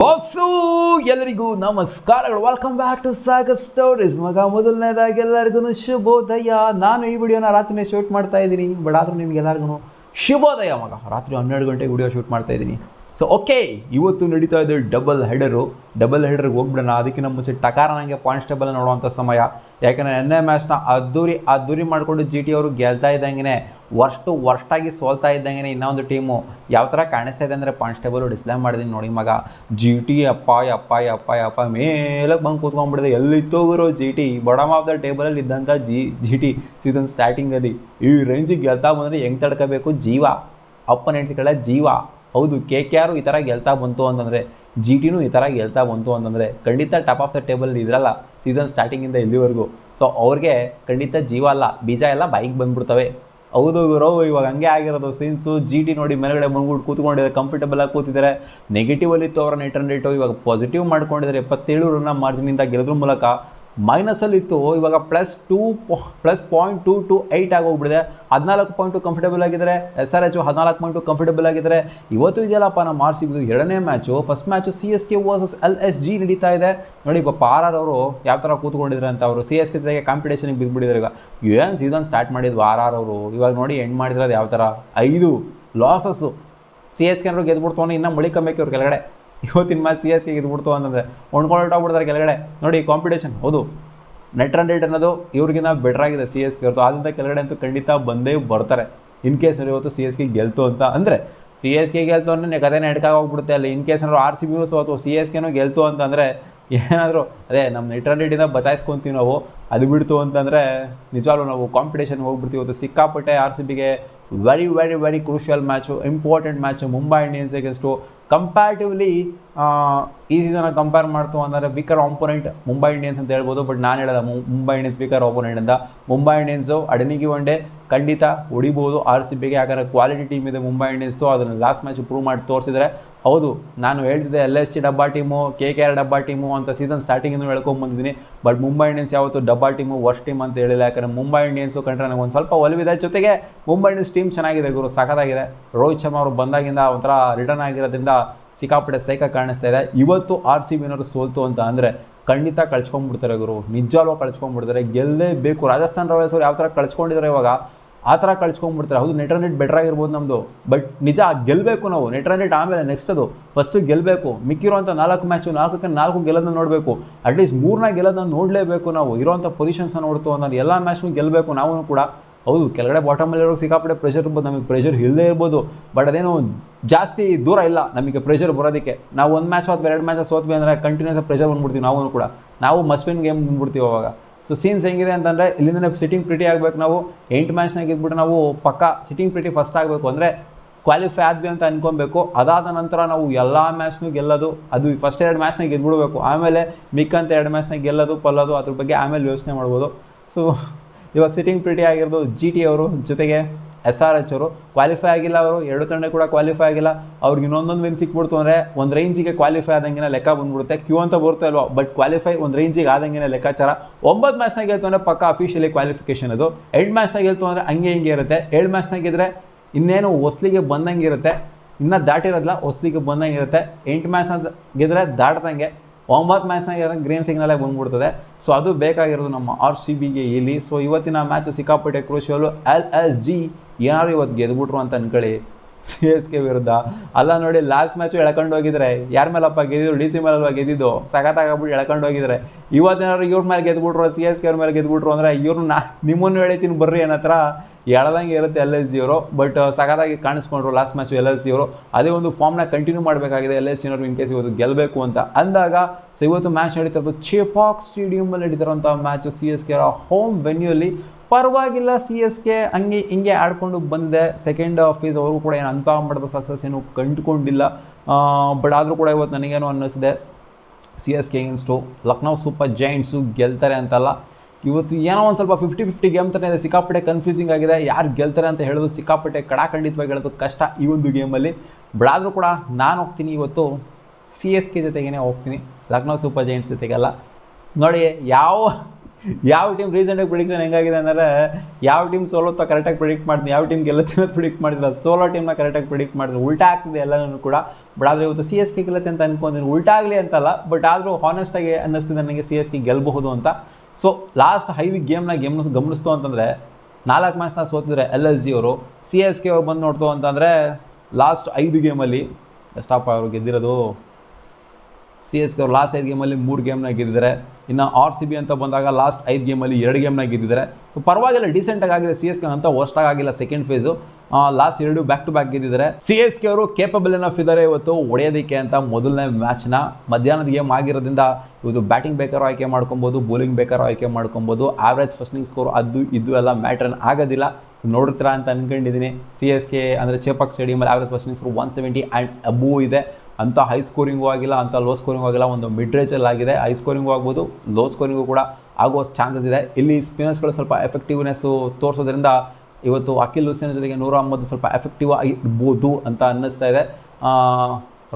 Boss ಎಲ್ಲರಿಗೂ ನಮಸ್ಕಾರಗಳು. Welcome back to Sagar stories. ಮೊದಲನೇದಾಗಿ ಎಲ್ಲರಿಗೂ ಶುಭೋದಯ. ನಾನು ಈ ವಿಡಿಯೋನ ರಾತ್ರಿನೇ ಶೂಟ್ ಮಾಡ್ತಾ ಇದ್ದೀನಿ, ಬಟ್ ಆದರೂ ನಿಮಗೆಲ್ಲರಿಗೂ ಶುಭೋದಯ. ರಾತ್ರಿ 12 ಗಂಟೆಗೆ ವಿಡಿಯೋ ಶೂಟ್ ಮಾಡ್ತಾ ಇದ್ದೀನಿ. ಸೊ ಓಕೆ, ಇವತ್ತು ನಡೀತಾ ಇದೆ ಡಬಲ್ ಹೆಡರ್ಗೆ ಹೋಗ್ಬಿಡೋಣ. ಅದಕ್ಕಿಂತ ಮುಂಚೆ ಟಕಾರ ನನಗೆ ಪಾಯಿಂಟ್ಸ್ ಟೇಬಲ್ ನೋಡುವಂಥ ಸಮಯ. ಯಾಕಂದರೆ ನೆನ್ನೆ ಮ್ಯಾಚ್ನ ಅದ್ದೂರಿ ಮಾಡಿಕೊಂಡು ಜಿ ಟಿ ಅವರು ಗೆಲ್ತಾ ಇದ್ದಂಗೆ ವರ್ಸ್ಟಾಗಿ ಸೋಲ್ತಾ ಇದ್ದಂಗೆ ಇನ್ನೊಂದು ಟೀಮು ಯಾವ ಥರ ಕಾಣಿಸ್ತಾ ಇದೆ ಅಂದರೆ ಪಾಯಿಂಟ್ಸ್ ಟೇಬಲು ಡಿಸ್ಪ್ಲೇ ಮಾಡಿದ್ದೀನಿ ನೋಡಿ ಜಿ ಟಿ ಅಪ್ಪ ಮೇಲೆ ಬಂದು ಕೂತ್ಕೊಂಡ್ಬಿಡಿದೆ. ಎಲ್ಲಿತ್ತೋಗಿರೋ G T bottom of the ಟೇಬಲಲ್ಲಿ ಇದ್ದಂಥ ಜಿ ಟಿ ಸೀಸನ್ ಸ್ಟಾರ್ಟಿಂಗಲ್ಲಿ ಈ ರೇಂಜಿಗೆ ಗೆಲ್ತಾ ಬಂದರೆ ಹೆಂಗೆ ತಡ್ಕೋಬೇಕು? ಜೀವ ಅಪ್ಪನೆಂಟ್ಸ್ಗಳ ಜೀವ. ಹೌದು, KKR ಈ ಥರ ಗೆಲ್ತಾ ಬಂತು ಅಂತಂದರೆ, ಜಿ ಟಿನೂ ಈ ಥರ ಗೆಲ್ತಾ ಬಂತು ಅಂತಂದರೆ ಖಂಡಿತ ಟಾಪ್ ಆಫ್ ದ ಟೇಬಲ್ ಇದ್ರಲ್ಲ ಸೀಸನ್ ಸ್ಟಾರ್ಟಿಂಗಿಂದ ಇಲ್ಲಿವರೆಗೂ. ಸೊ ಅವ್ರಿಗೆ ಖಂಡಿತ ಜೀವ ಅಲ್ಲ, ಬೀಜ ಎಲ್ಲ ಬಾಯಿಗೆ ಬಂದ್ಬಿಡ್ತವೆ. ಹೌದು ಗುರು, ಇವಾಗ ಹಂಗೆ ಆಗಿರೋದು ಸೀನ್ಸು. ಜಿ ಟಿ ನೋಡಿ ಮೇಲ್ಗಡೆ ಬಂದ್ಬಿಟ್ಟು ಕೂತ್ಕೊಂಡಿದ್ದಾರೆ, ಕಂಫರ್ಟಬಲ್ ಆಗಿ ಕೂತಿದ್ದಾರೆ. ನೆಗೆಟಿವಲ್ಲಿ ಇತ್ತು ಅವರ ನೆಟ್ ರನ್ ರೇಟು, ಇವಾಗ ಪಾಸಿಟಿವ್ ಮಾಡ್ಕೊಂಡಿದ್ದಾರೆ. 27 ರನ್ನ ಮಾರ್ಜಿನಿಂದ ಗೆಲ್ಲೋದ್ರ ಮೂಲಕ. ಮೈನಸಲ್ಲಿತ್ತು, ಇವಾಗ +0.228 ಆಗೋಗ್ಬಿಡಿದೆ. 14.2 ಕಂಫರ್ಟಬಲ್ ಆಗಿದ್ದಾರೆ. SRH 14.2 ಕಂಫರ್ಟಬಲ್ ಆಗಿದ್ದಾರೆ. ಇವತ್ತು ಇದೆಯಲ್ಲಪ್ಪ ನಮ್ಮ RCB ಎರಡನೇ match. First match CSK versus LSG ನಡೀತಾ ಇದೆ ನೋಡಿ. ಪಾಪ RR ಅವರು ಯಾವ ಥರ ಕೂತ್ಕೊಂಡಿದ್ದಾರೆ ಅಂತ. ಅವರು CSK ಜೊತೆಗೆ ಕಾಂಪಿಟೇಷನ್ಗೆ ಬಿದ್ದುಬಿಟ್ಟಿದ್ದಾರೆ. ಈಗ ಏನು ಸೀಸನ್ ಸ್ಟಾರ್ಟ್ ಮಾಡಿದ್ವು RR ಅವರು, ಇವಾಗ ನೋಡಿ ಎಂಡ್ ಮಾಡಿರೋದು ಯಾವ ಥರ. 5 ಲಾಸಸ್ಸು. CSK ಅವರು ಗೆದ್ಬಿಡ್ತಾನೆ, ಇನ್ನು ಮಳಿಕಂಬೇಕು ಅವ್ರು ಕೆಳಗಡೆ. ಇವತ್ತಿನ ಮ್ಯಾಚ್ CSK ಗೆದ್ಬಿಡ್ತು ಅಂತಂದರೆ ಹೊಂದ್ಕೊಂಡೋಗ್ಬಿಡ್ತಾರೆ ಕೆಳಗಡೆ. ನೋಡಿ ಕಾಂಪಿಟೇಷನ್. ಹೌದು, ನೆಟ್ ರನ್ ರೇಟ್ ಅನ್ನೋದು ಇವ್ರಿಗಿಂತ ಬೆಟರ್ ಆಗಿದೆ CSK ಅವ್ರದ್ದು. ಆದ್ದರಿಂದ ಕೆಳಗಡೆ ಅಂತೂ ಖಂಡಿತ ಬಂದೇ ಬರ್ತಾರೆ. ಇನ್ ಕೇಸ್ ಇವತ್ತು CSK ಗೆಲ್ತು ಅಂತ ಅಂದರೆ, CSK ಗೆಲ್ತು ಅಂದರೆ ಕಥೆನೇ ಹೋಗ್ಬಿಡುತ್ತೆ. ಅಲ್ಲಿ ಇನ್ ಕೇಸ್ ಏನಾದ್ರು RCB ಸೋತು CSKನೂ ಗೆಲ್ತು ಅಂತಂದರೆ ಏನಾದರೂ ಅದೇ ನಮ್ಮ ನೆಟ್ ರನ್ ರೇಟಿಂದ ಬಚಾಯಿಸ್ಕೊತೀವಿ ನಾವು. ಅದು ಬಿಡ್ತು ಅಂತಂದರೆ ನಿಜವಾಗ್ಲೂ ನಾವು ಕಾಂಪಿಟೇಷನ್ಗೆ ಹೋಗ್ಬಿಡ್ತೀವಿ. ಇವತ್ತು ಸಿಕ್ಕಾಪಟ್ಟೆ RCBಗೆ very crucial match, important match. Mumbai Indians against comparatively ಈ ಸೀಸನ್ ಕಂಪೇರ್ ಮಾಡ್ತು ಅಂದರೆ ವೀಕರ್ ಆಪೋನೆಂಟ್ ಮುಂಬೈ ಇಂಡಿಯನ್ಸ್ ಅಂತ ಹೇಳ್ಬೋದು. ಬಟ್ ನಾನು ಹೇಳೋದ ಮುಂಬೈ ಇಂಡಿಯನ್ಸ್ ವೀಕರ್ ಆಪೋನೆಂಟ್ ಅಂತ. ಮುಂಬೈ ಇಂಡಿಯನ್ಸು ಅಡನಿಗೆ ಒನ್ ಡೇ ಖಂಡಿತ ಹೊಡಿಬೋದು RCBಗೆ, ಯಾಕಂದರೆ ಕ್ವಾಲಿಟಿ ಟೀಮ್ ಇದೆ ಮುಂಬೈ ಇಂಡಿಯನ್ಸ್ದು. ಅದನ್ನು ಲಾಸ್ಟ್ ಮ್ಯಾಚ್ ಪ್ರೂವ್ ಮಾಡಿ ತೋರಿಸಿದರೆ. ಹೌದು, ನಾನು ಹೇಳ್ತಿದ್ದೆ LSG ಡಬ್ಬಾ ಟೀಮು, KKR ಡಬ್ಬಾ ಟೀಮು ಅಂತ ಸೀಸನ್ ಸ್ಟಾರ್ಟಿಂಗಿಂದ ಹೇಳ್ಕೊಂಬಂದಿದ್ದೀನಿ. ಬಟ್ ಮುಂಬೈ ಇಂಡಿಯನ್ಸ್ ಯಾವತ್ತು ಡಬ್ಬಾ ಟೀಮು ವರ್ಸ್ಟ್ ಟೀಮ್ ಅಂತ ಹೇಳಿಲ್ಲ. ಯಾಕಂದರೆ ಮುಂಬೈ ಇಂಡಿಯನ್ಸು ಕಂಡ್ರೆ ನನಗೆ ಒಂದು ಸ್ವಲ್ಪ ಒಲವಿದೆ. ಜೊತೆಗೆ ಮುಂಬೈ ಇಂಡಿಯನ್ಸ್ ಟೀಮ್ ಚೆನ್ನಾಗಿದೆ ಗುರು, ಸಖತ್ತಾಗಿದೆ. ರೋಹಿತ್ ಶರ್ಮಾ ಅವರು ಬಂದಾಗಿಂದ ಒಂಥರ ರಿಟರ್ನ್ ಆಗಿರೋದ್ರಿಂದ ಸಿಕ್ಕಾಪಟ್ಟೆ ಸೈಕ ಕಾಣಿಸ್ತಾ ಇದೆ. ಇವತ್ತು RCB ಏನಾದ್ರು ಸೋಲ್ತು ಅಂತ ಅಂದರೆ ಖಂಡಿತ ಕಳ್ಸ್ಕೊಂಡ್ಬಿಡ್ತಾರೆ ಗುರು, ನಿಜವಾಗ್ಲೂ ಕಳ್ಸ್ಕೊಂಡ್ಬಿಡ್ತಾರೆ. ಗೆಲ್ಲಲೇಬೇಕು. ರಾಜಸ್ಥಾನ್ ರಾಯಲ್ಸ್ ಅವ್ರು ಯಾವ ಥರ ಕಳ್ಸ್ಕೊಂಡಿದ್ದಾರೆ ಇವಾಗ, ಆ ಥರ ಕಳ್ಸ್ಕೊಂಡ್ಬಿಡ್ತಾರೆ. ಹೌದು, ನೆಟ್ ರನ್ ರೇಟ್ ಬೆಟರ್ ಆಗಿರ್ಬೋದು ನಮ್ಮದು, ಬಟ್ ನಿಜ ಗೆಲ್ಲಬೇಕು ನಾವು. ನೆಟ್ ರನ್ ರೇಟ್ ಆಮೇಲೆ ನೆಕ್ಸ್ಟ್, ಅದು ಫಸ್ಟು ಗೆಲ್ಲಬೇಕು. ಮಿಕ್ಕಿರೋಂಥ 4 ಮ್ಯಾಚು 4ಕ್ಕೆ 4 ಗೆಲ್ಲೋದನ್ನ ನೋಡಬೇಕು. ಅಟ್ಲೀಸ್ಟ್ 3 ಗೆಲ್ಲೋದನ್ನ ನೋಡಲೇಬೇಕು ನಾವು. ಇರೋಂಥ ಪೊಸಿಷನ್ಸ್ನ ನೋಡ್ತು ಅನ್ನೋದು ಎಲ್ಲ ಮ್ಯಾಚ್ನೂ ಗೆಲ್ಲಬೇಕು ನಾವು ಕೂಡ. ಹೌದು, ಕೆಳಗಡೆ ಬಾಟಮಲ್ಲಿರೋ ಸಿಕ್ಕಾಪಟ್ಟೆ ಪ್ರೆಷರ್ ಇರ್ಬೋದು, ನಮಗೆ ಪ್ರೆಷರ್ ಇಲ್ಲದೇ ಇರ್ಬೋದು. ಬಟ್ ಅದೇನು ಜಾಸ್ತಿ ದೂರ ಇಲ್ಲ ನಮಗೆ ಪ್ರೆಷರ್ ಬರೋದಕ್ಕೆ. ನಾವು 1 ಮ್ಯಾಚ್ ಅಥವಾ 2 ಮ್ಯಾಚ್ ಸೋತ್ವಿ ಅಂದರೆ ಕಂಟಿನ್ಯೂಸ್ ಪ್ರೆಷರ್ ಬಂದ್ಬಿಡ್ತೀವಿ ನಾವು ಕೂಡ. ನಾವು ಮಸ್ವಿನ್ ಗೇಮ್ ಬಂದ್ಬಿಡ್ತೀವಿ ಅವಾಗ. ಸೊ ಸೀನ್ಸ್ ಹೆಂಗಿದೆ ಅಂತಂದರೆ, ಇಲ್ಲಿಂದನೇ ಸಿಟ್ಟಿಂಗ್ ಪ್ರಿಟಿ ಆಗಬೇಕು ನಾವು. 8 ಮ್ಯಾಚ್ನಾಗ ಗೆದ್ಬಿಟ್ಟು ನಾವು ಪಕ್ಕ ಸಿಟ್ಟಿಂಗ್ ಪ್ರಿಟಿ ಫಸ್ಟ್ ಆಗಬೇಕು. ಅಂದರೆ ಕ್ವಾಲಿಫೈ ಆದ್ವಿ ಅಂತ ಅನ್ಕೊಬೇಕು. ಅದಾದ ನಂತರ ನಾವು ಎಲ್ಲ ಮ್ಯಾಚ್ನೂ ಗೆಲ್ಲೋದು, ಅದು ಫಸ್ಟ್ 2 ಮ್ಯಾಚ್ನಾಗ ಗೆದ್ಬಿಡ್ಬೇಕು. ಆಮೇಲೆ ಮಿಕ್ಕಂತ 2 ಮ್ಯಾಚ್ನಾಗ ಗೆಲ್ಲೋದು ಪಲ್ಲೋದು, ಅದ್ರ ಬಗ್ಗೆ ಆಮೇಲೆ ಯೋಚನೆ ಮಾಡ್ಬೋದು. ಸೊ ಇವಾಗ ಸಿಟ್ಟಿಂಗ್ ಪ್ರಿಟಿ ಆಗಿರೋದು GT ಅವರು, ಜೊತೆಗೆ SRH ಅವರು. ಕ್ವಾಲಿಫೈ ಆಗಿಲ್ಲ ಅವರು, 2 ತಂಡ ಕೂಡ ಕ್ವಾಲಿಫೈ ಆಗಿಲ್ಲ. ಅವ್ರಿಗೆ ಇನ್ನೊಂದೊಂದು ವಿನ್ ಸಿಕ್ಬಿಡ್ತು ಅಂದರೆ ಒಂದು ರೇಂಜಿಗೆ ಕ್ವಾಲಿಫೈ ಆದಂಗೆ ಲೆಕ್ಕ ಬಂದ್ಬಿಡುತ್ತೆ. ಕ್ಯೂ ಅಂತ ಬರುತ್ತೆ ಅಲ್ವಾ, ಬಟ್ ಕ್ವಾಲಿಫೈ ಒಂದು ರೇಂಜಿಗೆ ಆದಂಗೆ ಲೆಕ್ಕಾಚಾರ. 9 ಮ್ಯಾಚ್ನಾಗ ಗೆಲ್ತು ಅಂದರೆ ಪಕ್ಕ ಅಫಿಷಿಯಲಿ ಕ್ವಾಲಿಫಿಕೇಷನ್ ಅದು. 8 ಮ್ಯಾಚ್ನಾಗ ಗೆಲ್ತು ಅಂದರೆ ಹಂಗೆ ಹಿಂಗೆ ಇರುತ್ತೆ. 7 ಮ್ಯಾಚ್ನಾಗ ಗೆದ್ರೆ ಇನ್ನೇನು ಹೊಸ್ಲಿಗೆ ಬಂದಂಗೆ ಇರುತ್ತೆ, ಇನ್ನೂ ದಾಟಿರೋದಿಲ್ಲ, ಹೊಸ್ಲಿಗೆ ಬಂದಂಗೆ ಇರುತ್ತೆ. 8 ಮ್ಯಾಚ್ನ ಗೆದ್ರೆ ದಾಟ್ದಂಗೆ. 9 ಮ್ಯಾಚ್ನಾಗ ಗ್ರೀನ್ ಸಿಗ್ನಲೇ ಬಂದ್ಬಿಡ್ತದೆ. ಸೊ ಅದು ಬೇಕಾಗಿರೋದು ನಮ್ಮ RCBಗೆ ಇಲ್ಲಿ. ಸೊ ಇವತ್ತಿನ ಮ್ಯಾಚು ಸಿಕ್ಕಾಪಟ್ಟೆ ಕ್ರೂಷಿಯಲು. LSG ಏನಾದ್ರು ಇವತ್ತು ಗೆದ್ಬಿಟ್ರು ಅಂತ ಅನ್ಕೊಳ್ಳಿ CSK ವಿರುದ್ಧ. ಅಲ್ಲ ನೋಡಿ, ಲಾಸ್ಟ್ ಮ್ಯಾಚು ಎಳ್ಕೊಂಡು ಹೋಗಿದ್ರೆ ಯಾರ ಮೇಲಪ್ಪ ಗೆದ್ದಿದ್ರು? DC ಮೇಲಲ್ವ ಗೆದ್ದಿದ್ದು? ಸಖತ್ತಾಗ್ಬಿಟ್ಟು ಎಳ್ಕೊಂಡು ಹೋಗಿದ್ರೆ. ಇವತ್ತೇನಾದ್ರು ಇವ್ರ ಮೇಲೆ ಗೆದ್ಬಿಟ್ರು, CSK ಅವ್ರ ಮೇಲೆ ಗೆದ್ಬಿಟ್ರು ಅಂದರೆ ಇವ್ರನ್ನ ನಿಮ್ಮನ್ನು ಹೇಳ್ತೀನಿ ಬರ್ರಿ ಅನ್ನೋ ಥರ ಎಳ್ದಂಗೆ ಇರುತ್ತೆ LSG ಅವರು. ಬಟ್ ಸಖತ್ತಾಗಿ ಕಾಣಿಸ್ಕೊಂಡ್ರು ಲಾಸ್ಟ್ ಮ್ಯಾಚು LSG ಅವರು. ಅದೇ ಒಂದು ಫಾರ್ಮ್ನ ಕಂಟಿನ್ಯೂ ಮಾಡಬೇಕಾಗಿದೆ LSG ಅವರು ಇನ್ ಕೇಸ್ ಇವತ್ತು ಗೆಲ್ಲಬೇಕು ಅಂತ ಅಂದಾಗ. ಸೊ ಇವತ್ತು ಮ್ಯಾಚ್ ನಡೀತಿರೋದು ಚೇಪಾಕ್ ಸ್ಟೇಡಿಯಮಲ್ಲಿ ನಡೀತಿರೋಂಥ ಮ್ಯಾಚು CSK ಅವರ ಹೋಮ್ ವೆನ್ಯೂಲಿ. ಪರವಾಗಿಲ್ಲ, CSK ಹಂಗೆ ಹಿಂಗೆ ಆಡ್ಕೊಂಡು ಬಂದಿದೆ. ಸೆಕೆಂಡ್ ಫೇಸ್ ಅವರು ಕೂಡ ಏನು ಅಂಥ ಮಾಡಿದ ಸಕ್ಸಸ್ ಏನು ಕಂಡುಕೊಂಡಿಲ್ಲ. ಬಟ್ ಆದರೂ ಕೂಡ ಇವತ್ತು ನನಗೇನು ಅನ್ನಿಸಿದೆ, CSK ಅಗೇನ್ಸ್ಟು ಲಕ್ನೋ ಸೂಪರ್ ಜೈಂಟ್ಸು ಗೆಲ್ತಾರೆ ಅಂತಲ್ಲ. ಇವತ್ತು ಏನೋ ಒಂದು ಸ್ವಲ್ಪ 50-50 ಗೇಮ್ ಥರ ಇದೆ. ಸಿಕ್ಕಾಪಟ್ಟೆ ಕನ್ಫ್ಯೂಸಿಂಗ್ ಆಗಿದೆ. ಯಾರು ಗೆಲ್ತಾರೆ ಅಂತ ಹೇಳೋದು ಸಿಕ್ಕಾಪಟ್ಟೆ ಕಡಾಖಂಡಿತವಾಗಿ ಹೇಳೋದು ಕಷ್ಟ ಈ ಒಂದು ಗೇಮಲ್ಲಿ. ಬಟ್ ಆದರೂ ಕೂಡ ನಾನು ಹೋಗ್ತೀನಿ ಇವತ್ತು CSK ಜೊತೆಗೇ ಹೋಗ್ತೀನಿ, ಲಕ್ನೋ ಸೂಪರ್ ಜೈಂಟ್ಸ್ ಜೊತೆಗೆಲ್ಲ. ನೋಡಿ, ಯಾವ ಯಾವ ಟೀಮ್ ರೀಸೆಂಟಾಗಿ ಪ್ರಿಡಿಕ್ಷನ್ ಹೆಂಗಾಗಿದೆ ಅಂದರೆ ಯಾವ ಟೀಮ್ ಸೋಲೋತ್ತ ಕರೆಕ್ಟಾಗಿ ಪ್ರಿಡಿಕ್ಟ್ ಮಾಡ್ತೀನಿ, ಯಾವ ಟೀಮ್ ಗೆಲ್ಲುತ್ತೆ ಅಂತ ಪ್ರಿಡಿಕ್ಟ್ ಮಾಡ್ತಿಲ್ಲ, ಸೋಲೋ ಟೀಮ್ನ ಕರೆಕ್ಟಾಗಿ ಪ್ರಿಡಿಕ್ಟ್ ಮಾಡಿದ್ರೆ ಉಲ್ಟಾ ಆಗ್ತಿದೆ ಎಲ್ಲನೂ ಕೂಡ. ಬಟ್ ಆದರೆ ಇವತ್ತು CSK ಗೆಲ್ಲುತ್ತೆ ಅಂತ ಅನ್ಕೊಂತೀನಿ, ಉಲ್ಟಾ ಆಗಲಿ ಅಂತಲ್ಲ, ಬಟ್ ಆದರೂ ಹಾನೆಸ್ಟಾಗಿ ಅನ್ನಿಸ್ತಿದೆ ನನಗೆ CSK ಗೆಲ್ಲಬಹುದು ಅಂತ. ಸೊ ಲಾಸ್ಟ್ 5 ಗೇಮ್ನ ಗಮನಿಸ್ತು ಅಂತಂದರೆ 4 ಮ್ಯಾಚ್ನ ಸೋತಿದ್ರೆ LSG ಅವರು, CSK ಅವ್ರು ಬಂದು ನೋಡ್ತು ಅಂತಂದರೆ ಲಾಸ್ಟ್ 5 ಗೇಮಲ್ಲಿ ಎಷ್ಟಪ್ಪ ಅವರು ಗೆದ್ದಿರೋದು, CSK ಅವ್ರು ಲಾಸ್ಟ್ 5 ಗೇಮಲ್ಲಿ 3 ಗೇಮ್ನ ಗೆದ್ದಿದ್ದಾರೆ. ಇನ್ನು RCB ಅಂತ ಬಂದಾಗ ಲಾಸ್ಟ್ 5 ಗೇಮಲ್ಲಿ 2 ಗೇಮ್ನ ಗೆದ್ದಿದ್ದಾರೆ. ಸೊ ಪರವಾಗಿಲ್ಲ, ಡೀಸೆಂಟಾಗಿ ಆಗಿದೆ. CSK ಅಂತ ವರ್ಸ್ಟಾಗಿ ಆಗಿಲ್ಲ second phase. Last 2 back to back ಗೆದ್ದಿದ್ದಾರೆ. CSK ಅವರು ಕೇಪಬಲ್ ಎನಫ್ ಇದ್ದಾರೆ ಇವತ್ತು ಹೊಡೆಯೋದಕ್ಕೆ ಅಂತ. ಮೊದಲನೇ ಮ್ಯಾಚ್ನ ಮಧ್ಯಾಹ್ನದ ಗೇಮ್ ಆಗಿರೋದ್ರಿಂದ ಇವತ್ತು ಬ್ಯಾಟಿಂಗ್ ಬೇಕಾದ್ರೂ ಆಯ್ಕೆ ಮಾಡ್ಕೊಬೋದು, ಬೌಲಿಂಗ್ ಬೇಕಾದ್ರೂ ಆಯ್ಕೆ ಮಾಡ್ಕೊಬೋದು. ಆವ್ರೇಜ್ ಫಸ್ಟಿಂಗ್ ಸ್ಕೋರ್ ಅದು ಇದು ಎಲ್ಲ ಮ್ಯಾಟ್ರನ್ ಆಗೋದಿಲ್ಲ. ಸೊ ನೋಡಿರ್ತೀರಾ ಅಂತ ಅನ್ಕೊಂಡಿದ್ದೀನಿ. CSK ಅಂದರೆ ಚೇಪಾಕ್ ಸ್ಟೇಡಿಯಮಲ್ಲಿ ಆವ್ರೇಜ್ ಫಸ್ಟಿಂಗ್ ಸ್ಕೋರ್ 170 ಆ್ಯಂಡ್ ಅಬೋವ್ ಇದೆ. ಅಂಥ ಹೈ ಸ್ಕೋರಿಂಗು ಆಗಿಲ್ಲ, ಅಂಥ ಲೋ ಸ್ಕೋರಿಂಗು ಆಗಿಲ್ಲ, ಒಂದು ಮಿಡ್ ರೇಂಜಲ್ಲಿ ಆಗಿದೆ. ಹೈ ಸ್ಕೋರಿಂಗು ಆಗ್ಬೋದು, ಲೋ ಸ್ಕೋರಿಂಗು ಕೂಡ ಆಗುವ ಚಾನ್ಸಸ್ ಇದೆ. ಇಲ್ಲಿ ಸ್ಪಿನ್ನರ್ಸ್ಗಳು ಸ್ವಲ್ಪ ಎಫೆಕ್ಟಿವ್ನೆಸ್ಸು ತೋರಿಸೋದ್ರಿಂದ ಇವತ್ತು ಅಖಿಲ್ ಹುಸೇನ್ ಜೊತೆಗೆ ನೂರ್ ಅಹ್ಮದ್ ಸ್ವಲ್ಪ ಎಫೆಕ್ಟಿವ್ ಆಗಿರ್ಬೋದು ಅಂತ ಅನ್ನಿಸ್ತಾ ಇದೆ.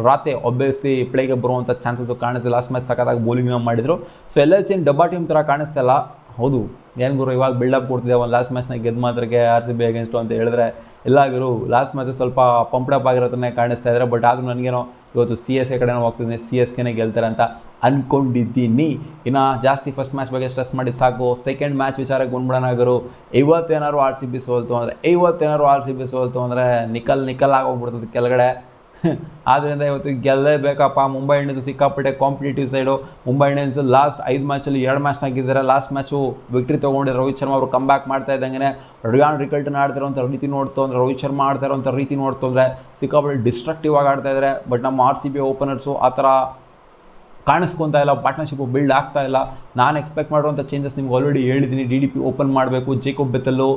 ರಾತೆ ಒಬ್ಬಿಯಸ್ಲಿ ಪ್ಲೇಗೆ ಬರುವಂಥ ಚಾನ್ಸಸ್ಸು ಕಾಣಿಸ್ತಿದೆ. ಲಾಸ್ಟ್ ಮ್ಯಾಚ್ ಸಖತ್ತಾಗಿ ಬೌಲಿಂಗ್ನ ಮಾಡಿದರು. ಸೊ LSG ಡಬ್ಬಾ ಟೀಮ್ ಥರ ಕಾಣಿಸ್ತಾ ಇಲ್ಲ. ಹೌದು, ಏನು ಗುರು ಇವಾಗ ಬಿಲ್ಡಪ್ ಕೊಡ್ತಿದ್ದೆ ಒಂದು ಲಾಸ್ಟ್ ಮ್ಯಾಚ್ನಾಗ ಗೆದ್ದು ಮಾತ್ರಕ್ಕೆ RCB ಅಗೇನ್ಸ್ಟು ಅಂತ ಹೇಳಿದ್ರೆ, ಎಲ್ಲ ಗುರು ಲಾಸ್ಟ್ ಮ್ಯಾಚು ಸ್ವಲ್ಪ ಪಂಪ್ಡಪ್ ಆಗಿರೋದನ್ನೇ ಕಾಣಿಸ್ತಾ ಇದ್ದಾರೆ. ಬಟ್ ಆದರೂ ನನಗೇನೋ ಇವತ್ತು CSK ಕಡೆನೂ ಹೋಗ್ತಿದ್ದೀನಿ, CSKನೇ ಗೆಲ್ತಾರೆ ಅಂತ ಅಂದ್ಕೊಂಡಿದ್ದೀನಿ. ಇನ್ನು ಜಾಸ್ತಿ ಫಸ್ಟ್ ಮ್ಯಾಚ್ ಬಗ್ಗೆ ಸ್ಟ್ರೆಸ್ ಮಾಡಿ ಸಾಕು. ಸೆಕೆಂಡ್ ಮ್ಯಾಚ್ ವಿಚಾರಕ್ಕೆ ಬಂದ್ಬಿಡೋಣ ಗುರು. ಇವತ್ತೇನಾದ್ರು RCB ಸೋಲ್ತು ಅಂದರೆ ನಿಕಲ್ ಆಗೋಗ್ಬಿಡ್ತದೆ ಕೆಳಗಡೆ. ಆದ್ದರಿಂದ ಇವತ್ತು ಗೆಲ್ಲೇಬೇಕಪ್ಪ. ಮುಂಬೈ ಇಂಡಿಯನ್ಸು ಸಿಕ್ಕಾಪಟ್ಟೆ competitive side. Mumbai Indians last 5 ಮ್ಯಾಚಲ್ಲಿ 2 ಮ್ಯಾಚ್ನ ಗೆದ್ದಿದ್ದಾರೆ. ಲಾಸ್ಟ್ ಮ್ಯಾಚು ವಿಕ್ಟ್ರಿ ತೊಗೊಂಡಿದ್ದಾರೆ. ರೋಹಿತ್ ಶರ್ಮಾ ಅವರು ಕಮ್ ಬ್ಯಾಕ್ ಮಾಡ್ತಾ ಇದ್ದಂಗೆ ರಿಯಾನ್ ರಿಕಲ್ಟನ್ ಆಡ್ತಿರೋಂಥ ರೀತಿ ನೋಡ್ತು ಅಂದರೆ, ರೋಹಿತ್ ಶರ್ಮಾ ಆಡ್ತಾ ಇರೋಂಥ ರೀತಿ ನೋಡ್ತು ಅಂದರೆ ಸಿಕ್ಕಾಪಟ್ಟೆ ಡಿಸ್ಟ್ರಕ್ಟಿವ್ ಆಗಿ ಆಡ್ತಾ ಇದ್ದಾರೆ. ಬಟ್ ನಮ್ಮ RCB ಓಪನರ್ಸು ಆ ಥರ ಕಾಣಿಸ್ಕೊತಾ ಇಲ್ಲ, ಪಾರ್ಟ್ನರ್ಶಿಪ್ಪು ಬಿಲ್ಡ್ ಆಗ್ತಾ ಇಲ್ಲ. ನಾನು ಎಕ್ಸ್ಪೆಕ್ಟ್ ಮಾಡುವಂಥ ಚೇಂಜಸ್ ನಿಮ್ಗೆ ಆಲ್ರೆಡಿ ಹೇಳಿದ್ದೀನಿ. DDP ಓಪನ್ ಮಾಡಬೇಕು, ಜೇಕೋಬ್ ಬೆಥೆಲ್ಲು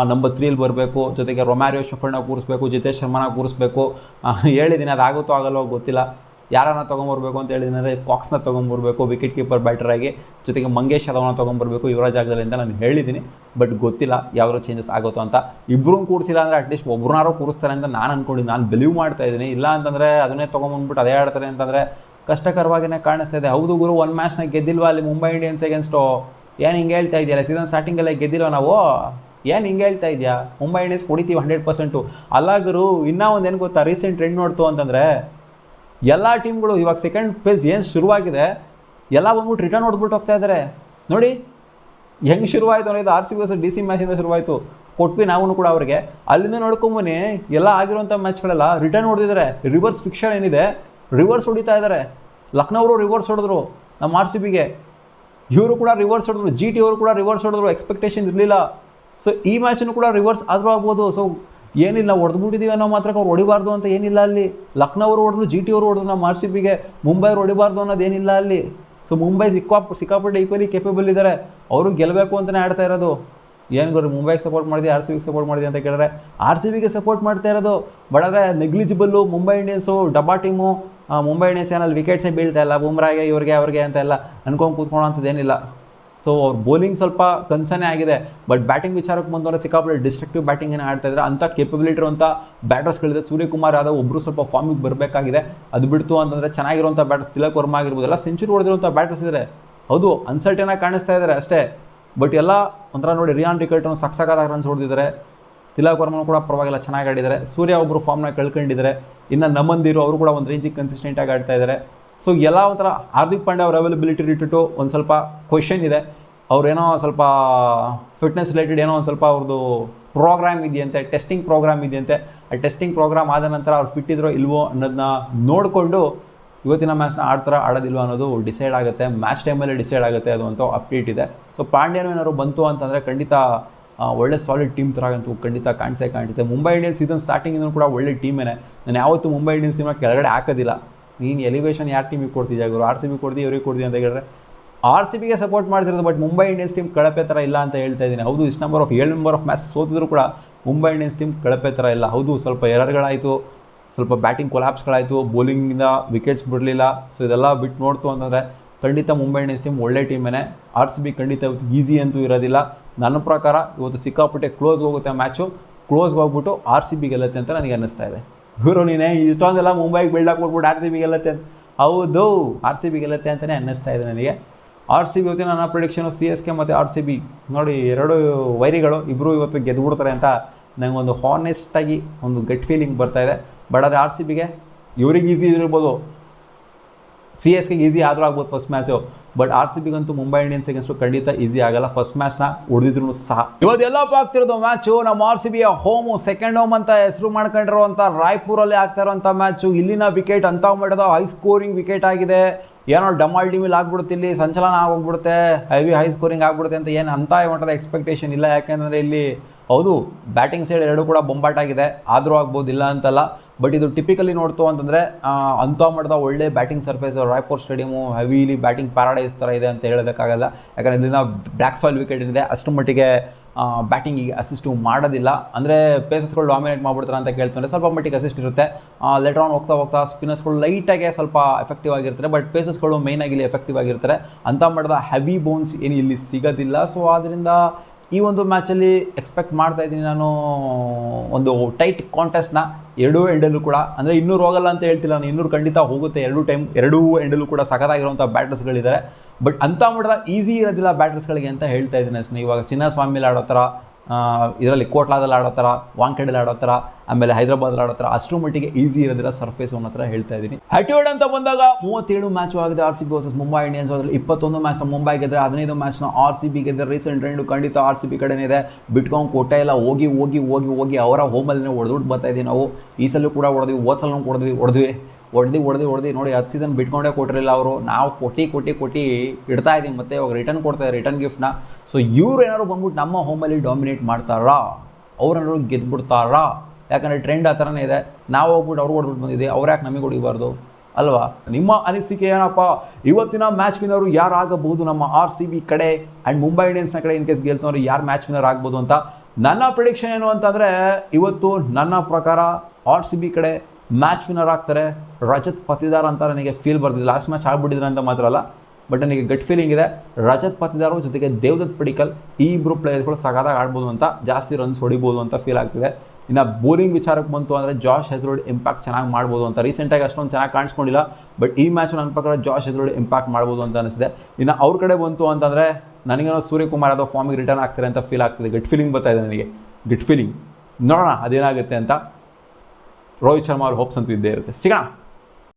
ನಂಬರ್ 3 ಬರಬೇಕು, ಜೊತೆಗೆ ರೊಮ್ಯಾರಿಯೋ ಶಫರ್ನ ಕೂರಿಸ್ಬೇಕು, ಜಿತೇಶ್ ಶರ್ಮನ ಕೂರಿಸ್ಬೇಕು. ಹೇಳಿದ್ದೀನಿ, ಅದು ಆಗುತ್ತೋ ಆಗಲ್ಲೋ ಗೊತ್ತಿಲ್ಲ. ಯಾರನ್ನ ತೊಗೊಂಬರ್ಬೇಕು ಅಂತ ಹೇಳಿದ್ದೀನಿ ಅಂದರೆ ಕಾಕ್ಸ್ನ ತೊಗೊಂಬರ್ಬೇಕು ವಿಕೆಟ್ ಕೀಪರ್ ಬ್ಯಾಟರಾಗಿ, ಜೊತೆಗೆ ಮಂಗೇಶ್ ಯಾದವ್ನ ತೊಗೊಂಬರ್ಬೇಕು ಇವರ ಜಾಗದಲ್ಲಿ ಅಂತ ನಾನು ಹೇಳಿದ್ದೀನಿ. ಬಟ್ ಗೊತ್ತಿಲ್ಲ ಯಾವ ಚೇಂಜಸ್ ಆಗುತ್ತೋ ಅಂತ. ಇಬ್ಬರೂ ಕೂರಿಸಿಲ್ಲ ಅಂದರೆ ಅಟ್ಲೀಸ್ಟ್ ಒಬ್ಬರನ್ನಾರು ಕೂರಿಸ್ತಾರೆ ಅಂತ ನಾನು ಅಂದ್ಕೊಂಡಿದ್ದೀನಿ, ನಾನು ಬಿಲೀವ್ ಮಾಡ್ತಾ ಇದ್ದೀನಿ. ಇಲ್ಲ ಅಂತಂದರೆ ಅದನ್ನೇ ತೊಗೊಂಬಂದ್ಬಿಟ್ಟು ಅದೇ ಆಡ್ತಾರೆ ಅಂತಂದರೆ ಕಷ್ಟಕರವಾಗಿಯೇ ಕಾಣಿಸ್ತಾ ಇದೆ. ಹೌದು ಗುರು, 1 ಮ್ಯಾಚ್ನ ಗೆದ್ದಿಲ್ವಾ ಅಲ್ಲಿ ಮುಂಬೈ ಇಂಡಿಯನ್ಸ್ ಅಗೇನ್ಸ್ಟು? ಏನು ಹಿಂಗೆ ಹೇಳ್ತಾ ಇದೆಯಲ್ಲ, ಸೀಸನ್ ಸ್ಟಾರ್ಟಿಂಗಲ್ಲೇ ಗೆದ್ದಿಲ್ವ ನಾವು? ಏನು ಹಿಂಗೆ ಹೇಳ್ತಾ ಇದೆಯಾ? ಮುಂಬೈ ಇಂಡಿಯನ್ಸ್ ಹೊಡಿತೀವಿ 100%. ಅಲ್ಲ ಗುರು, ಇನ್ನೂ ಒಂದು ಏನು ಗೊತ್ತಾ, ರೀಸೆಂಟ್ ಟ್ರೆಂಡ್ ನೋಡ್ತು ಅಂತಂದರೆ ಎಲ್ಲ ಟೀಮ್ಗಳು ಇವಾಗ ಸೆಕೆಂಡ್ ಫೇಸ್ ಏನು ಶುರುವಾಗಿದೆ ಎಲ್ಲ ಬಂದ್ಬಿಟ್ಟು ರಿಟರ್ನ್ ಹೊಡೆದ್ಬಿಟ್ಟು ಹೋಗ್ತಾ ಇದ್ದಾರೆ. ನೋಡಿ ಹೆಂಗೆ ಶುರುವಾಯಿತು ಅನ್ನೋದು RCB vs DC ಮ್ಯಾಚಿಂದ ಶುರುವಾಯಿತು. ಕೊಟ್ವಿ ನಾವು ಕೂಡ ಅವ್ರಿಗೆ. ಅಲ್ಲಿಂದ ನೋಡ್ಕೊಂಬನಿ ಎಲ್ಲ ಆಗಿರುವಂಥ ಮ್ಯಾಚ್ಗಳೆಲ್ಲ ರಿಟರ್ನ್ ಹೊಡೆದಿದ್ದಾರೆ. ರಿವರ್ಸ್ ಫಿಕ್ಷರ್ ಏನಿದೆ ರಿವರ್ಸ್ ಹೊಡಿತಾ ಇದ್ದಾರೆ. ಲಕ್ನೋರು ರಿವರ್ಸ್ ಹೊಡೆದ್ರು ನಮ್ಮ RCBಗೆ, ಇವರು ಕೂಡ ರಿವರ್ಸ್ ಹೊಡೆದ್ರು, GT ಅವರು ಕೂಡ ರಿವರ್ಸ್ ಹೊಡೆದ್ರು. ಎಕ್ಸ್ಪೆಕ್ಟೇಷನ್ ಇರಲಿಲ್ಲ. ಸೊ ಈ ಮ್ಯಾಚನ್ನು ಕೂಡ ರಿವರ್ಸ್ ಆದರೂ ಆಗ್ಬೋದು. ಸೊ ಏನಿಲ್ಲ, ಹೊಡೆದ್ಬಿಟ್ಟಿದ್ದೀವಿ ಅನ್ನೋ ಮಾತ್ರಕ್ಕೆ ಅವ್ರು ಹೊಡಿಬಾರ್ದು ಅಂತ ಏನಿಲ್ಲ ಅಲ್ಲಿ. ಲಕ್ನೋ ಅವರು ಹೊಡೆದ್ರು, GT ಅವರು ಹೊಡೆದ್ರು ನಮ್ಮ RCBಗೆ. ಮುಂಬೈ ಅವ್ರು ಹೊಡಿಬಾರ್ದು ಅನ್ನೋದೇನಿಲ್ಲ ಅಲ್ಲಿ. ಸೊ ಮುಂಬೈ ಸಿಕ್ಕಾಪಟ್ಟೆ ಈಕ್ವಲಿ ಕೇಪಬಲ್ ಇದ್ದಾರೆ. ಅವರು ಗೆಲ್ಲಬೇಕು ಅಂತಲೇ ಆಡ್ತಾ ಇರೋದು. ಏನು ಗುರು, ಮುಂಬೈಗೆ ಸಪೋರ್ಟ್ ಮಾಡಿದೆ, RCBಗೆ ಸಪೋರ್ಟ್ ಮಾಡಿದೆ ಅಂತ ಕೇಳಿದ್ರೆ RCBಗೆ ಸಪೋರ್ಟ್ ಮಾಡ್ತಾ ಇರೋದು. ಬಟ್ ಆದರೆ ನೆಗ್ಲಿಜಿಬಲ್ಲು ಮುಂಬೈ ಇಂಡಿಯನ್ಸು ಡಬ್ಬಾ ಟೀಮು. ಮುಂಬೈ ಇಂಡಿಯನ್ಸ್ ಏನಲ್ಲಿ ವಿಕೆಟ್ಸೇ ಬೀಳ್ತಾ ಇಲ್ಲ, ಬುಮ್ರಾಗೆ ಅವ್ರಿಗೆ ಅಂತ ಎಲ್ಲ ಅನ್ಕೊಂಡು ಕೂತ್ಕೊಳ್ಳೋಂಥದ್ದೇನಿಲ್ಲ. ಸೊ ಅವ್ರ ಬೌಲಿಂಗ್ ಸ್ವಲ್ಪ ಕನ್ಸನೇ ಆಗಿದೆ. ಬಟ್ ಬ್ಯಾಟಿಂಗ್ ವಿಚಾರಕ್ಕೆ ಬಂದವರೆ ಸಿಕ್ಕಾಪಟ್ಟೆ ಡಿಸ್ಟ್ರಕ್ಟಿವ್ ಬ್ಯಾಟಿಂಗನ್ನು ಆಡ್ತಾ ಇದ್ದಾರೆ. ಅಂಥ ಕೇಪಬಿಲಿಟಿ ಇರುವಂಥ ಬ್ಯಾಟರ್ಸ್ಗಳಿದೆ. ಸೂರ್ಯಕುಮಾರ್ ಯಾದವ್ ಒಬ್ಬರು ಸ್ವಲ್ಪ ಫಾರ್ಮಿಗೆ ಬರಬೇಕಾಗಿದೆ. ಅದು ಬಿಡ್ತು ಅಂತಂದರೆ ಚೆನ್ನಾಗಿರುವಂಥ ಬ್ಯಾಟರ್ಸ್ ತಿಲಕ್ ವರ್ಮಾ ಆಗಿರ್ಬೋದು, ಎಲ್ಲ ಸೆಂಚುರಿ ಹೊಡೆದಿರುವಂಥ ಬ್ಯಾಟರ್ಸ್ ಇದ್ದಾರೆ. ಹೌದು, ಅನ್ಸರ್ಟೇನಾಗಿ ಕಾಣಿಸ್ತಾ ಇದ್ದಾರೆ ಅಷ್ಟೇ. ಬಟ್ ಎಲ್ಲ ಒಂಥರ ನೋಡಿ, ರಿಯಾನ್ ರಿಕಲ್ಟನ್ ಸಕ್ಸಾಗಿ ರನ್ಸ್ ಹೊಡೆದಿದ್ದಾರೆ. ತಿಲಕ್ ವರ್ಮನು ಕೂಡ ಪರವಾಗಿಲ್ಲ ಚೆನ್ನಾಗಿ ಆಡಿದ್ದಾರೆ. ಸೂರ್ಯ ಒಬ್ಬರು ಫಾರ್ಮ್ನ ಕಳ್ಕೊಂಡಿದ್ದಾರೆ. ಇನ್ನು ನಮಂದಿರು ಅವರು ಕೂಡ ಒಂದು ರೇಂಜಿಗೆ ಕನ್ಸಿಸ್ಟೆಂಟಾಗಿ ಆಡ್ತಾ ಇದ್ದಾರೆ. ಸೊ ಎಲ್ಲ ಒಂಥರ ಹಾರ್ದಿಕ್ ಪಾಂಡ್ಯ ಅವ್ರ ಅವೈಲಬಿಲಿಟಿ ಇಟ್ಟಿಟ್ಟು ಒಂದು ಸ್ವಲ್ಪ ಕ್ವೆಶನ್ ಇದೆ. ಅವ್ರೇನೋ ಸ್ವಲ್ಪ ಫಿಟ್ನೆಸ್ ರಿಲೇಟೆಡ್ ಏನೋ ಒಂದು ಸ್ವಲ್ಪ ಅವ್ರದ್ದು ಪ್ರೋಗ್ರಾಮ್ ಇದೆಯಂತೆ, ಟೆಸ್ಟಿಂಗ್ ಪ್ರೋಗ್ರಾಮ್ ಇದೆಯಂತೆ. ಆ ಟೆಸ್ಟಿಂಗ್ ಪ್ರೋಗ್ರಾಮ್ ಆದ ನಂತರ ಅವ್ರು ಫಿಟ್ ಇದ್ರೋ ಇಲ್ವೋ ಅನ್ನೋದನ್ನ ನೋಡಿಕೊಂಡು ಇವತ್ತಿನ ಮ್ಯಾಚ್ನ ಆಡ್ತಾರ ಆಡೋದಿಲ್ವ ಅನ್ನೋದು ಡಿಸೈಡ್ ಆಗುತ್ತೆ. ಮ್ಯಾಚ್ ಟೈಮಲ್ಲಿ ಡಿಸೈಡ್ ಆಗುತ್ತೆ, ಅದು ಅಂತ ಅಪ್ಡೇಟ್ ಇದೆ. ಸೊ ಪಾಂಡ್ಯನೂ ಏನಾದ್ರು ಬಂತು ಅಂತಂದರೆ ಖಂಡಿತ ಒಳ್ಳೆ ಸಾಲಿಡ್ ಟೀಮ್ ಥರ ಅಂತೂ ಖಂಡಿತ ಕಾಣಿಸುತ್ತೆ. ಮುಂಬೈ ಇಂಡಿಯನ್ಸ್ ಸೀಸನ್ ಸ್ಟಾರ್ಟಿಂಗಿಂದ ಕೂಡ ಒಳ್ಳೆ ಟೀಮೇನೆ. ನಾನು ಯಾವತ್ತೂ ಮುಂಬೈ ಇಂಡಿಯನ್ಸ್ ಟೀಮ್ನ ಕೆಳಗಡೆ ಹಾಕೋದಿಲ್ಲ. ನೀನು ಎಲಿವೇಷನ್ ಯಾರು ಟೀಮಿಗೆ ಕೊಡ್ತಿದ್ಯಾ ಗುರು? RCB ಕೊಡ್ತೀವಿ, ಇವ್ರಿಗೆ ಕೊಡ್ತೀವಿ ಅಂತ ಹೇಳಿದ್ರೆ RCBಗೆ ಸಪೋರ್ಟ್ ಮಾಡ್ತಿರೋದು. ಬಟ್ ಮುಂಬೈ ಇಂಡಿಯನ್ಸ್ ಟೀಮ್ ಕಳಪೆ ಥರ ಇಲ್ಲ ಅಂತ ಹೇಳ್ತಾ ಇದ್ದೀನಿ. ಹೌದು, ಇಷ್ಟು 7 ನಂಬರ್ ಆಫ್ ಮ್ಯಾಚ್ ಸೋತಿದ್ರು ಕೂಡ ಮುಂಬೈ ಇಂಡಿಯನ್ಸ್ ಟೀಮ್ ಕಳಪೆ ಥರ ಇಲ್ಲ. ಹೌದು, ಸ್ವಲ್ಪ ಎರರ್ಗಳಾಯಿತು, ಸ್ವಲ್ಪ ಬ್ಯಾಟಿಂಗ್ ಕೊಲಾಪ್ಸ್ಗಳಾಯಿತು, ಬೌಲಿಂಗಿಂದ ವಿಕೆಟ್ಸ್ ಬಿಡಲಿಲ್ಲ. ಸೊ ಇದೆಲ್ಲ ಬಿಟ್ಟು ನೋಡ್ತು ಅಂತಂದರೆ ಖಂಡಿತ ಮುಂಬೈ ಇಂಡಿಯನ್ಸ್ ಟೀಮ್ ಒಳ್ಳೆ ಟೀಮೇನೆ. RCB ಖಂಡಿತ ಇವತ್ತು ಈಸಿ ಅಂತೂ ಇರೋದಿಲ್ಲ. ನನ್ನ ಪ್ರಕಾರ ಇವತ್ತು ಸಿಕ್ಕಾಪಟ್ಟೆ ಕ್ಲೋಸ್ ಹೋಗುತ್ತೆ ಮ್ಯಾಚು. ಕ್ಲೋಸ್ಗೆ ಹೋಗ್ಬಿಟ್ಟು RCB ಗೆಲ್ಲುತ್ತೆ ಅಂತ ನನಗೆ ಅನ್ನಿಸ್ತಾ ಇದೆ. ಗುರು ನೀನೇ ಇಷ್ಟೊಂದೆಲ್ಲ ಮುಂಬೈಗೆ ಬಿಲ್ಡಪ್ ಕೊಟ್ಬಿಟ್ಟು RCB ಗೆಲ್ಲುತ್ತೆ ಅಂತ. ಹೌದು, RCB ಗೆಲ್ಲುತ್ತೆ ಅಂತಲೇ ಅನ್ನಿಸ್ತಾ ಇದೆ ನನಗೆ. ಆರ್ ಸಿ ಬಿ ಇವತ್ತಿನ ನನ್ನ ಪ್ರಿಡಿಕ್ಷನು CSK ಮತ್ತು RCB ನೋಡಿ, ಎರಡು ವೈರಿಗಳು ಇಬ್ಬರು ಇವತ್ತು ಗೆದ್ದುಬಿಡ್ತಾರೆ ಅಂತ ನನಗೊಂದು ಹಾನೆಸ್ಟಾಗಿ ಒಂದು ಗಟ್ ಫೀಲಿಂಗ್ ಬರ್ತಾಯಿದೆ. ಬಟ್ ಆದರೆ RCBಗೆ ಇವ್ರಿಗೆ ಈಸಿ ಇದಿರ್ಬೋದು, CSKಗೆ ಈಸಿ ಆದರೂ ಆಗ್ಬೋದು ಫಸ್ಟ್ ಮ್ಯಾಚು. ಬಟ್ RCBಗಂತೂ ಮುಂಬೈ ಇಂಡಿಯನ್ಸ್ ಅಗೇನ್ಸ್ಟು ಖಂಡಿತ ಈಸಿ ಆಗಲ್ಲ ಫಸ್ಟ್ ಮ್ಯಾಚ್ನ ಹೊಡೆದಿದ್ರು ಸಹ. ಇವತ್ತೆಲ್ಲಪ್ಪ ಆಗ್ತಿರೋದು ಮ್ಯಾಚು ನಮ್ಮ RCBಯ ಹೋಮು, ಸೆಕೆಂಡ್ ಹೋಮ್ ಅಂತ ಹೆಸರು ಮಾಡ್ಕೊಂಡಿರುವಂಥ ರಾಯ್ಪುರಲ್ಲಿ ಆಗ್ತಾ ಇರೋಂಥ ಮ್ಯಾಚು. ಇಲ್ಲಿನ ವಿಕೆಟ್ ಅಂಥ ಮಟ್ಟದ ಹೈ ಸ್ಕೋರಿಂಗ್ ವಿಕೆಟ್ ಆಗಿದೆ. ಏನೋ ಡಮಾಲ್ ಡಿಮಿಲ್ ಆಗ್ಬಿಡುತ್ತೆ, ಇಲ್ಲಿ ಸಂಚಲನ ಆಗೋಗ್ಬಿಡುತ್ತೆ, ಹೈ ಸ್ಕೋರಿಂಗ್ ಆಗ್ಬಿಡುತ್ತೆ ಅಂತ ಏನು ಅಂಥ ಮಟ್ಟದ ಎಕ್ಸ್ಪೆಕ್ಟೇಷನ್ ಇಲ್ಲ. ಯಾಕೆಂದರೆ ಇಲ್ಲಿ ಹೌದು ಬ್ಯಾಟಿಂಗ್ ಸೈಡ್ ಎರಡೂ ಕೂಡ ಬೊಂಬಾಟ್ ಆಗಿದೆ, ಆದರೂ ಆಗ್ಬೋದು, ಇಲ್ಲ ಅಂತಲ್ಲ. ಬಟ್ ಇದು ಟಿಪಿಕಲಿ ನೋಡ್ತು ಅಂತಂದರೆ ಅಂಥ ಮಟ್ಟದ ಒಳ್ಳೆ batting surface Raipur stadium heavily batting paradise ಥರ ಇದೆ ಅಂತ ಹೇಳೋದಕ್ಕಾಗಲ್ಲ. ಯಾಕಂದರೆ ಇಲ್ಲಿನ ಬ್ಲ್ಯಾಕ್ ಸಾಯಿಲ್ ವಿಕೆಟ್ ಏನಿದೆ ಅಷ್ಟು ಮಟ್ಟಿಗೆ ಬ್ಯಾಟಿಂಗಿಗೆ ಅಸಿಸ್ಟು ಮಾಡೋದಿಲ್ಲ. ಅಂದರೆ ಪೇಸಸ್ಗಳು ಡಾಮಿನೇಟ್ ಮಾಡಿಬಿಡ್ತಾರೆ ಅಂತ ಕೇಳ್ತಾರೆ, ಸ್ವಲ್ಪ ಮಟ್ಟಿಗೆ ಅಸಿಸ್ಟ್ ಇರುತ್ತೆ. ಲೆಟರ್ ಆನ್ ಹೋಗ್ತಾ ಹೋಗ್ತಾ ಸ್ಪಿನ್ನರ್ಸ್ಗಳು ಲೈಟಾಗೆ ಸ್ವಲ್ಪ ಎಫೆಕ್ಟಿವ್ ಆಗಿರ್ತಾರೆ, ಬಟ್ ಪೇಸಸ್ಗಳು ಮೇಯ್ನಾಗಿ ಇಲ್ಲಿ ಎಫೆಕ್ಟಿವ್ ಆಗಿರ್ತಾರೆ. ಅಂಥ ಮಟ್ಟದ ಹೆವಿ ಬೌನ್ಸ್ ಏನು ಇಲ್ಲಿ ಸಿಗೋದಿಲ್ಲ. ಸೊ ಆದ್ದರಿಂದ ಈ ಒಂದು ಮ್ಯಾಚಲ್ಲಿ ಎಕ್ಸ್ಪೆಕ್ಟ್ ಮಾಡ್ತಾ ಇದ್ದೀನಿ ನಾನು ಒಂದು ಟೈಟ್ ಕಾಂಟೆಸ್ಟ್ನ ಎರಡೂ ಎಂಡಲ್ಲೂ ಕೂಡ. ಅಂದರೆ 200 ಹೋಗಲ್ಲ ಅಂತ ಹೇಳ್ತಿಲ್ಲ ನಾನು, 200 ಖಂಡಿತ ಹೋಗುತ್ತೆ. ಎರಡೂ ಎಂಡಲ್ಲೂ ಕೂಡ ಸಖತ್ತಾಗಿರುವಂಥ ಬ್ಯಾಟರ್ಸ್ಗಳಿದ್ದಾರೆ. ಬಟ್ ಅಂಥ ಮಟ್ಟದ ಈಸಿ ಇರೋದಿಲ್ಲ ಬ್ಯಾಟರ್ಸ್ಗಳಿಗೆ ಅಂತ ಹೇಳ್ತಾ ಇದ್ದೀನಿ ಅಷ್ಟೇ. ಇವಾಗ ಚಿನ್ನಸ್ವಾಮಿಲಿ ಆಡೋ ಥರ, ಇದರಲ್ಲಿ ಕೋಟ್ಲಾದಲ್ಲಿ ಆಡೋ ಥರ, ವಾಂಖೇಡಲ್ಲಿ ಆಡೋ ಥರ, ಆಮೇಲೆ ಹೈದರಾಬಾದಲ್ಲಿ ಆಡೋ ಥರ ಅಷ್ಟರ ಮಟ್ಟಿಗೆ ಈಸಿ ಇರೋದಿಲ್ಲ ಸರ್ಫೇಸ್ ಅನ್ನೋ ಥರ ಹೇಳ್ತಾ ಇದ್ದೀನಿ. ಆ್ಯಟಿಟ್ಯೂಡ್ ಅಂತ ಬಂದಾಗ 37 ಮ್ಯಾಚು ಆಗಿದೆ RCB ವರ್ಸಸ್ ಮುಂಬೈ ಇಂಡಿಯನ್ಸ್. ಅದರಲ್ಲಿ 21 ಮ್ಯಾಚ್ನ ಮುಂಬೈ ಗೆದ್ದರೆ, 15 ಮ್ಯಾಚ್ನ RCB ಗೆದ್ದರೆ. ರೀಸೆಂಟ್ ಟ್ರೆಂಡು ಖಂಡಿತ RCB ಕಡೆನೇ ಇದೆ. ಬಿಟ್ಕೊಂಡು ಕೊಟ್ಟೆ ಎಲ್ಲ ಹೋಗಿ ಅವರ ಹೋಮಲ್ಲಿನೇ ಹೊಡೆದ್ಬಿಟ್ಟು ಬರ್ತಾ ಇದ್ದೀವಿ ನಾವು. ಈ ಸಲ ಕೂಡ ಹೊಡೆದ್ವಿ, ಹೋದ ಸಲ ಹೊಡೆದ್ವಿ ನೋಡಿ. 10 ಸೀಸನ್ ಬಿಟ್ಕೊಂಡೇ ಕೊಟ್ಟಿರಲಿಲ್ಲ ಅವರು. ನಾವು ಕೊಟ್ಟು ಇಡ್ತಾ ಇದ್ದೀವಿ, ಮತ್ತೆ ಇವಾಗ ರಿಟರ್ನ್ ಕೊಡ್ತಾರೆ, ರಿಟರ್ನ್ ಗಿಫ್ಟ್ನ. ಸೊ ಇವ್ರು ಏನಾದ್ರು ಬಂದ್ಬಿಟ್ಟು ನಮ್ಮ ಹೋಮಲ್ಲಿ ಡಾಮಿನೇಟ್ ಮಾಡ್ತಾರಾ, ಅವ್ರೇನಾದ್ರು ಗೆದ್ಬಿಡ್ತಾರಾ? ಯಾಕಂದರೆ ಟ್ರೆಂಡ್ ಆ ಥರನೇ ಇದೆ. ನಾವು ಹೋಗ್ಬಿಟ್ಟು ಅವ್ರು ಹೊಡ್ಬಿಟ್ಟು ಬಂದಿದ್ದೀವಿ, ಅವ್ರು ಯಾಕೆ ನಮಗೆ ಹೊಡಿಬಾರ್ದು ಅಲ್ವಾ? ನಿಮ್ಮ ಅನಿಸಿಕೆ ಏನಪ್ಪ? ಇವತ್ತಿನ ಮ್ಯಾಚ್ ವಿನ್ನರು ಯಾರು ಆಗಬಹುದು ನಮ್ಮ RCB ಕಡೆ ಆ್ಯಂಡ್ ಮುಂಬೈ ಇಂಡಿಯನ್ಸ್ನ ಕಡೆ? ಇನ್ ಕೇಸ್ ಗೆಲ್ತವ್ರು ಯಾರು ಮ್ಯಾಚ್ ವಿನ್ನರ್ ಆಗ್ಬೋದು ಅಂತ ನನ್ನ ಪ್ರಿಡಿಕ್ಷನ್ ಏನು ಅಂತಂದರೆ, ಇವತ್ತು ನನ್ನ ಪ್ರಕಾರ RCB ಕಡೆ ಮ್ಯಾಚ್ ವಿನ್ನರ್ ಆಗ್ತಾರೆ ರಜತ್ ಪತಿದಾರ್ ಅಂತ ನನಗೆ ಫೀಲ್ ಬರ್ತಿದೆ. ಲಾಸ್ಟ್ ಮ್ಯಾಚ್ ಆಗ್ಬಿಟ್ಟಿದ್ರೆ ಅಂತ ಮಾತ್ರ ಅಲ್ಲ, ಬಟ್ ನನಗೆ ಗಟ್ ಫೀಲಿಂಗ್ ಇದೆ. ರಜತ್ ಪತಿದಾರು ಜೊತೆಗೆ ದೇವದತ್ ಪಡಿಕಲ್ ಈ ಇಬ್ಬರು ಪ್ಲೇಯರ್ಸ್ಗಳು ಸಖತ್ತಾಗಿ ಆಡ್ಬೋದು ಅಂತ, ಜಾಸ್ತಿ ರನ್ಸ್ ಹೊಡಿಬೋದು ಅಂತ ಫೀಲ್ ಆಗ್ತಿದೆ. ಇನ್ನು ಬೌಲಿಂಗ್ ವಿಚಾರಕ್ಕೆ ಬಂತು ಅಂದರೆ ಜಾಶ್ ಹೆಜ್ರೋಡ್ ಇಂಪ್ಯಾಕ್ಟ್ ಚೆನ್ನಾಗಿ ಮಾಡ್ಬೋದು ಅಂತ. ರೀಸೆಂಟಾಗಿ ಅಷ್ಟೊಂದು ಚೆನ್ನಾಗಿ ಕಾಣಿಸ್ಕೊಂಡಿಲ್ಲ, ಬಟ್ ಈ ಮ್ಯಾಚ್ ನನ್ನ ಪ್ರಕಾರ ಜಾಶ್ ಹೆಜ್ರೋಡ್ ಇಂಪ್ಯಾಕ್ಟ್ ಮಾಡ್ಬೋದು ಅಂತ ಅನಿಸಿದೆ. ಇನ್ನು ಅವ್ರ ಕಡೆ ಬಂತು ಅಂತಂದರೆ ನನಗೇನೋ ಸೂರ್ಯಕುಮಾರ್ ಅದು ಫಾರ್ಮಿಗೆ ರಿಟರ್ನ್ ಆಗ್ತಾರೆ ಅಂತ ಫೀಲ್ ಆಗ್ತಿದೆ. ಗಟ್ ಫೀಲಿಂಗ್ ಬರ್ತಾ ಇದೆ ನನಗೆ, ಗಟ್ ಫೀಲಿಂಗ್. ನೋಡೋಣ ಅದೇನಾಗುತ್ತೆ ಅಂತ. ರೋಹಿತ್ ಶರ್ಮಾ ಅವ್ರ ಹೋಪ್ಸ್ ಅಂತೂ ಇದ್ದೇ ಇರುತ್ತೆ. ಸಿಗೋಣ.